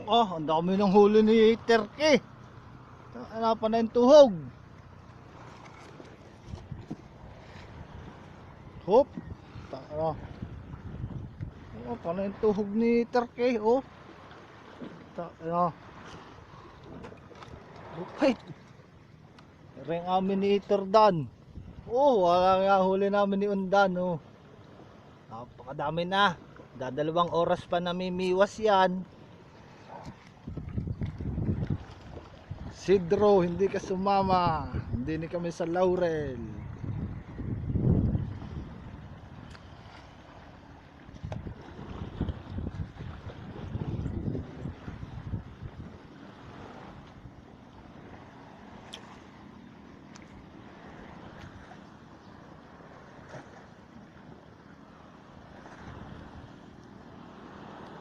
Oh, ang dami ng huli ni Terke. Hanapan na yung tuhog. Hop. Taka. Oh, paano yung tuhog ni Terke, oh. Taka. Lupit. Ring amin ni Terdan. Oh, wala nga huli namin ni Undan, oh. Napakadami na. Dadalawang oras pa namimiwas yan. Sidro, hindi ka sumama. Hindi ni kami sa Laurel.